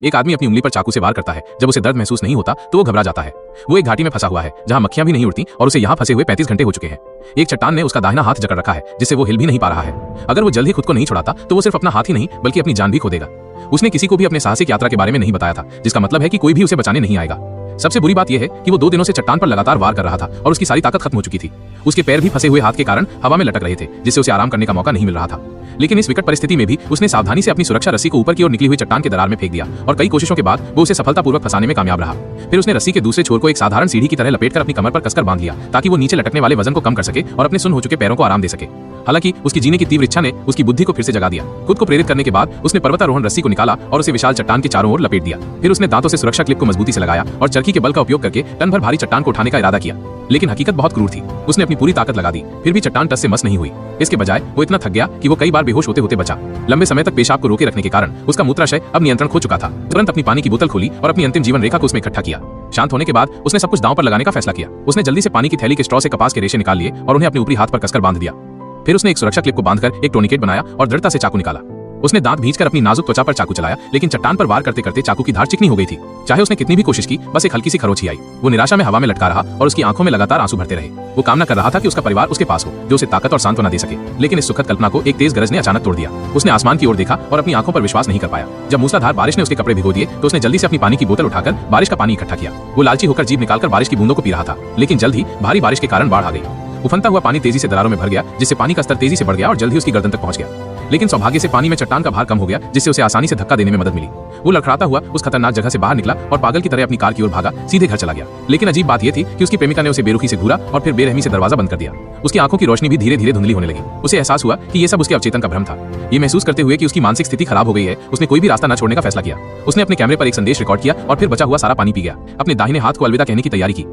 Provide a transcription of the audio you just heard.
एक आदमी अपनी उंगली पर चाकू से वार करता है। जब उसे दर्द महसूस नहीं होता तो वो घबरा जाता है। वो एक घाटी में फंसा हुआ है जहां मक्खियां भी नहीं उड़ती और उसे यहां फंसे हुए 35 घंटे हो चुके हैं। एक चट्टान ने उसका दाहिना हाथ जकड़ रखा है जिससे वो हिल भी नहीं पा रहा है। अगर वो जल्द ही खुद को नहीं छुड़ाता तो वो सिर्फ अपना हाथ ही नहीं बल्कि अपनी जान भी खो देगा। उसने किसी को भी अपने साहसिक यात्रा के बारे में नहीं बताया था, जिसका मतलब है कि कोई भी उसे बचाने नहीं आएगा। सबसे बुरी बात यह है कि वो 2 दिनों से चट्टान पर लगातार वार कर रहा था और उसकी सारी ताकत खत्म हो चुकी थी। उसके पैर भी फंसे हुए हाथ के कारण हवा में लटक रहे थे, जिससे उसे आराम करने का मौका नहीं मिल रहा था। लेकिन इस विकट परिस्थिति में भी उसने सावधानी से अपनी सुरक्षा रस्सी को ऊपर की ओर निकली हुई चट्टान के दरार में फेंक दिया और कई कोशिशों के बाद वो उसे सफलतापूर्वक फंसाने में कामयाब रहा। फिर उसने रस्सी के दूसरे छोर को एक साधारण सीढ़ी की तरह लपेटकर अपनी कमर पर कसकर बांध लिया ताकि वो नीचे लटकने वाले वजन को कम कर सके और अपने सुन्न हो चुके पैरों को आराम दे सके। हालांकि उसकी जीने की तीव्र इच्छा ने उसकी बुद्धि को फिर से जगा दिया। खुद को प्रेरित करने के बाद उसने पर्वतारोहण रस्सी को निकाला और उसे विशाल चट्टान के चारों ओर लपेट दिया। फिर उसने दांतों से सुरक्षा क्लिप को मजबूती से लगाया और चरखी के बल का उपयोग करके टन भर भारी चट्टान को उठाने का इरादा किया। लेकिन हकीकत बहुत क्रूर थी। उसने अपनी पूरी ताकत लगा दी, फिर भी चट्टान टस से मस नहीं हुई। इसके बजाय वो इतना थक गया कि वो कई बार बेहोश होते होते बचा। लंबे समय तक पेशाब को रोके रखने के कारण उसका मूत्राशय अब नियंत्रण खो चुका था। तुरंत अपनी पानी की बोतल खोली और अपनी अंतिम जीवन रेखा को उसमें इकट्ठा किया। शांत होने के बाद उसने सब कुछ दांव पर लगाने का फैसला किया। उसने जल्दी से पानी की थैली के स्ट्रॉ से कपास के रेशे निकाल लिए और उन्हें अपने ऊपरी हाथ पर कसकर बांध दिया। फिर उसने एक सुरक्षा क्लिप को बांधकर एक टोर्निकेट बनाया और दृढ़ता से चाकू निकाला। उसने दांत भींचकर अपनी नाजुक त्वचा पर चाकू चलाया, लेकिन चट्टान पर वार करते करते चाकू की धार चिकनी हो गई थी। चाहे उसने कितनी भी कोशिश की, बस एक हल्की सी खरोंच ही आई। वो निराशा में हवा में लटका रहा और उसकी आंखों में लगातार आंसू भरते रहे। वो कामना कर रहा था कि उसका परिवार उसके पास हो, जो उसे ताकत और सांत्वना दे सके। लेकिन इस सुखद कल्पना को एक तेज गरज ने अचानक तोड़ दिया। उसने आसमान की ओर देखा और अपनी आंखों पर विश्वास नहीं कर पाया। जब मूसलाधार बारिश ने उसके कपड़े भिगो दिए तो उसने जल्दी से अपनी पानी की बोतल उठाकर बारिश का पानी इकट्ठा किया। वो लालची होकर जीभ निकालकर बारिश की बूंदों को पी रहा था, लेकिन जल्द ही भारी बारिश के कारण बाढ़ आ गई। उफनता हुआ पानी तेजी से दरारों में भर गया, जिससे पानी का स्तर तेजी से बढ़ गया और जल्द ही उसकी गर्दन तक पहुंच गया। लेकिन सौभाग्य से पानी में चट्टान का भार कम हो गया, जिससे उसे आसानी से धक्का देने में मदद मिली। वो लड़खड़ाता हुआ उस खतरनाक जगह से बाहर निकला और पागल की तरह अपनी कार की ओर भागा, सीधे घर चला गया। लेकिन अजीब बात यह थी कि उसकी प्रेमिका ने उसे बेरुखी से घूरा और फिर बेरहमी से दरवाजा बंद कर दिया। उसकी आंखों की रोशनी भी धीरे धीरे धुंधली होने लगी। उसे एहसास हुआ कि यह सब उसके अवचेतन का भ्रम था। ये महसूस करते हुए कि उसकी मानसिक स्थिति खराब हो गई है, उसने कोई भी रास्ता न छोड़ने का फैसला किया। उसने अपने कैमरे पर एक संदेश रिकॉर्ड किया और फिर बचा हुआ सारा पानी पी गया। अपने दाहिने हाथ को अलविदा कहने की तैयारी की।